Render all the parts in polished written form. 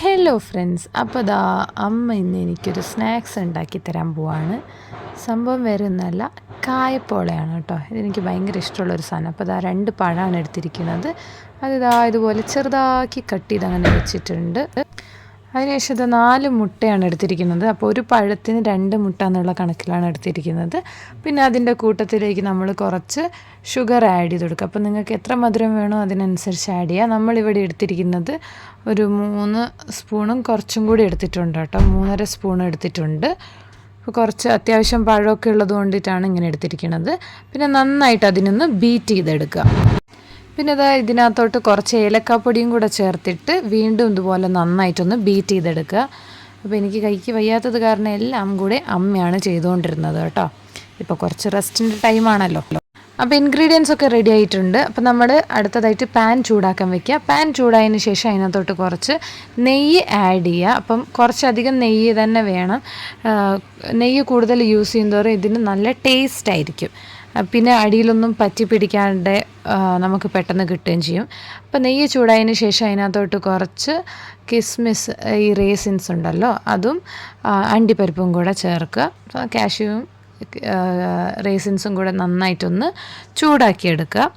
Hello friends, അപ്പോൾ ദാ അമ്മ ഇന്ന് എനിക്കൊരു സ്നാക്സ് ഉണ്ടാക്കി തരാൻ പോവാണ്. സംഭവം വേറെ ഒന്നുമല്ല, കായപ്പോളയാണ് കേട്ടോ. ഇതെനിക്ക് ഭയങ്കര ഇഷ്ടമുള്ളൊരു സാധനം. അപ്പോൾ ദാ 2 പഴമാണ് എടുത്തിരിക്കുന്നത്. അതിതാ ഇതുപോലെ ചെറുതാക്കി കട്ട് ചെയ്ത് അങ്ങനെ വെച്ചിട്ടുണ്ട്. അതിനുശേഷം ഇത് 4 മുട്ടയാണ് എടുത്തിരിക്കുന്നത്. അപ്പോൾ ഒരു പഴത്തിന് 2 മുട്ട എന്നുള്ള കണക്കിലാണ് എടുത്തിരിക്കുന്നത്. പിന്നെ അതിൻ്റെ കൂട്ടത്തിലേക്ക് നമ്മൾ കുറച്ച് ഷുഗർ ആഡ് ചെയ്ത് കൊടുക്കുക. അപ്പോൾ നിങ്ങൾക്ക് എത്ര മധുരം വേണോ അതിനനുസരിച്ച് ആഡ് ചെയ്യുക. നമ്മളിവിടെ എടുത്തിരിക്കുന്നത് ഒരു 3 സ്പൂണും കുറച്ചും കൂടി എടുത്തിട്ടുണ്ട് കേട്ടോ. 3.5 സ്പൂൺ എടുത്തിട്ടുണ്ട്. അപ്പോൾ കുറച്ച് അത്യാവശ്യം പഴമൊക്കെ ഉള്ളത് കൊണ്ടിട്ടാണ് ഇങ്ങനെ എടുത്തിരിക്കുന്നത്. പിന്നെ നന്നായിട്ട് അതിനൊന്ന് ബീറ്റ് ചെയ്തെടുക്കുക. പിന്നെ ഇതാ ഇതിനകത്തോട്ട് കുറച്ച് ഏലക്കാപ്പൊടിയും കൂടെ ചേർത്തിട്ട് വീണ്ടും ഇതുപോലെ നന്നായിട്ടൊന്ന് ബീറ്റ് ചെയ്തെടുക്കുക. അപ്പോൾ എനിക്ക് കൈക്ക് വയ്യാത്തത് കാരണം എല്ലാം കൂടെ അമ്മയാണ് ചെയ്തുകൊണ്ടിരുന്നത് കേട്ടോ. ഇപ്പോൾ കുറച്ച് റെസ്റ്റിൻ്റെ ടൈമാണല്ലോ. അപ്പോൾ ഇൻഗ്രീഡിയൻസ് ഒക്കെ റെഡി ആയിട്ടുണ്ട്. അപ്പോൾ നമ്മൾ അടുത്തതായിട്ട് പാൻ ചൂടാക്കാൻ വെക്കുക. പാൻ ചൂടായതിന് ശേഷം അതിനകത്തോട്ട് കുറച്ച് നെയ്യ് ആഡ് ചെയ്യുക. അപ്പം കുറച്ചധികം നെയ്യ് തന്നെ വേണം. നെയ്യ് കൂടുതൽ യൂസ് ചെയ്യുന്നതോറും ഇതിന് നല്ല ടേസ്റ്റ് ആയിരിക്കും. പിന്നെ അടിയിലൊന്നും പറ്റി പിടിക്കാണ്ട് നമുക്ക് പെട്ടെന്ന് കിട്ടുകയും ചെയ്യും. അപ്പോൾ നെയ്യ് ചൂടായതിന് ശേഷം അതിനകത്തോട്ട് കുറച്ച് കിസ്മിസ്, ഈ റേസിൻസ് ഉണ്ടല്ലോ, അതും അണ്ടിപ്പരിപ്പും കൂടെ ചേർക്കുക. കാഷ്യൂവും റേസിൻസും കൂടെ നന്നായിട്ടൊന്ന് ചൂടാക്കിയെടുക്കുക.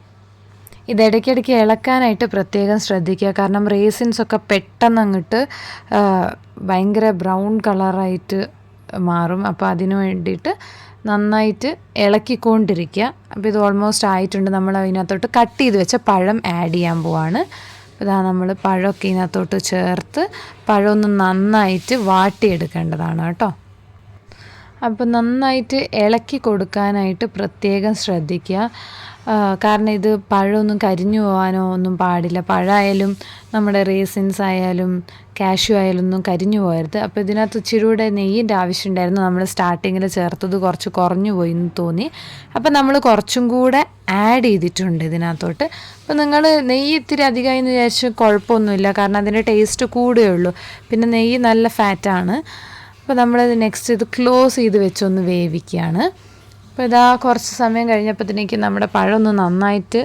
ഇത് ഇടയ്ക്കിടയ്ക്ക് ഇളക്കാനായിട്ട് പ്രത്യേകം ശ്രദ്ധിക്കുക. കാരണം റേസിൻസൊക്കെ പെട്ടെന്ന് അങ്ങോട്ട് ഭയങ്കര ബ്രൗൺ കളറായിട്ട് മാറും. അപ്പോൾ അതിന് വേണ്ടിയിട്ട് നന്നായിട്ട് ഇളക്കിക്കൊണ്ടിരിക്കുക. അപ്പോൾ ഇത് ഓൾമോസ്റ്റ് ആയിട്ടുണ്ട്. നമ്മൾ അതിനകത്തോട്ട് കട്ട് ചെയ്ത് വെച്ച പഴം ആഡ് ചെയ്യാൻ പോവാണ്. ഇതാ നമ്മൾ പഴമൊക്കെ ഇതിനകത്തോട്ട് ചേർത്ത് പഴമൊന്ന് നന്നായിട്ട് വാട്ടിയെടുക്കേണ്ടതാണ് കേട്ടോ. അപ്പോൾ നന്നായിട്ട് ഇളക്കി കൊടുക്കാനായിട്ട് പ്രത്യേകം ശ്രദ്ധിക്കുക. കാരണം ഇത് പഴമൊന്നും കരിഞ്ഞു പോകാനോ ഒന്നും പാടില്ല. പഴമായാലും നമ്മുടെ റേസിൻസ് ആയാലും കാഷ്യൂ ആയാലും ഒന്നും കരിഞ്ഞു പോകരുത്. അപ്പോൾ ഇതിനകത്ത് ഇച്ചിരി കൂടെ നെയ്യിൻ്റെ ആവശ്യമുണ്ടായിരുന്നു. നമ്മൾ സ്റ്റാർട്ടിങ്ങിൽ ചേർത്തത് കുറച്ച് കുറഞ്ഞു പോയി എന്ന് തോന്നി. അപ്പോൾ നമ്മൾ കുറച്ചും കൂടെ ആഡ് ചെയ്തിട്ടുണ്ട് ഇതിനകത്തോട്ട്. അപ്പോൾ നിങ്ങൾ നെയ്യ് ഇത്തിരി അധികമായി എന്ന് വിചാരിച്ച് കുഴപ്പമൊന്നുമില്ല. കാരണം അതിൻ്റെ ടേസ്റ്റ് കൂടുകയുള്ളൂ. പിന്നെ നെയ്യ് നല്ല ഫാറ്റാണ്. അപ്പോൾ നമ്മളത് നെക്സ്റ്റ് ഇത് ക്ലോസ് ചെയ്ത് വെച്ചൊന്ന് വേവിക്കുകയാണ്. അപ്പോൾ ഇതാ കുറച്ച് സമയം കഴിഞ്ഞപ്പോഴത്തേക്ക് നമ്മുടെ പഴം ഒന്ന് നന്നായിട്ട്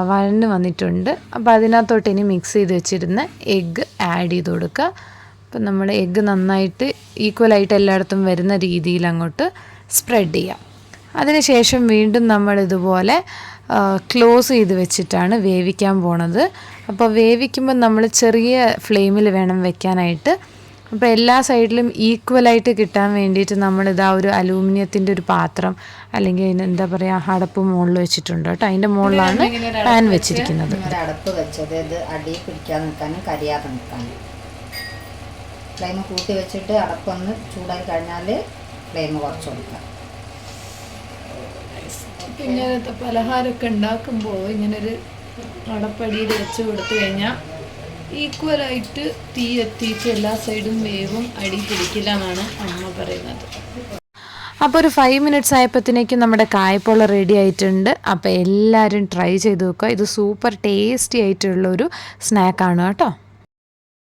വഴന്ന് വന്നിട്ടുണ്ട്. അപ്പോൾ അതിനകത്തോട്ട് ഇനി മിക്സ് ചെയ്ത് വെച്ചിരുന്ന എഗ്ഗ് ആഡ് ചെയ്ത് കൊടുക്കുക. അപ്പോൾ നമ്മൾ എഗ്ഗ് നന്നായിട്ട് ഈക്വലായിട്ട് എല്ലായിടത്തും വരുന്ന രീതിയിൽ അങ്ങോട്ട് സ്പ്രെഡ് ചെയ്യാം. അതിനുശേഷം വീണ്ടും നമ്മളിതുപോലെ ക്ലോസ് ചെയ്ത് വെച്ചിട്ടാണ് വേവിക്കാൻ പോണത്. അപ്പോൾ വേവിക്കുമ്പോൾ നമ്മൾ ചെറിയ ഫ്ലെയിമിൽ വേണം വെക്കാനായിട്ട്. അപ്പോൾ എല്ലാ സൈഡിലും ഈക്വലായിട്ട് കിട്ടാൻ വേണ്ടിയിട്ട് നമ്മളിതാ ഒരു അലൂമിനിയത്തിൻ്റെ ഒരു പാത്രം അല്ലെങ്കിൽ അതിന് എന്താ പറയുക അടപ്പ് മുകളിൽ വെച്ചിട്ടുണ്ട് കേട്ടോ. അതിൻ്റെ മുകളിലാണ് പാൻ വെച്ചിരിക്കുന്നത്. അടപ്പ് വെച്ചത് ഇത് അടിയിൽ പിടിക്കാൻ നിൽക്കാനും കരിയാതെ നിൽക്കാനും ഫ്ലെയിം കൂട്ടി വെച്ചിട്ട് അടപ്പൊന്ന് ചൂടായി കഴിഞ്ഞാൽ ഫ്ലെയിം കുറച്ച് കൊടുക്കാം. ഇങ്ങനത്തെ പലഹാരമൊക്കെ ഉണ്ടാക്കുമ്പോൾ ഇങ്ങനൊരു അടപ്പടിയിൽ വെച്ച് കൊടുത്തു കഴിഞ്ഞാൽ ഈക്വലായിട്ട് തീ എത്തിയിട്ട് എല്ലാ സൈഡും വേവും അടി പിടിക്കില്ല എന്നാണ് അമ്മ പറയുന്നത്. അപ്പോൾ ഒരു 5 മിനിറ്റ്സ് ആയപ്പോഴത്തേക്കും നമ്മുടെ കായപ്പോള റെഡി ആയിട്ടുണ്ട്. അപ്പോൾ എല്ലാവരും ട്രൈ ചെയ്ത് നോക്കുക. ഇത് സൂപ്പർ ടേസ്റ്റി ആയിട്ടുള്ളൊരു സ്നാക്കാണ് കേട്ടോ.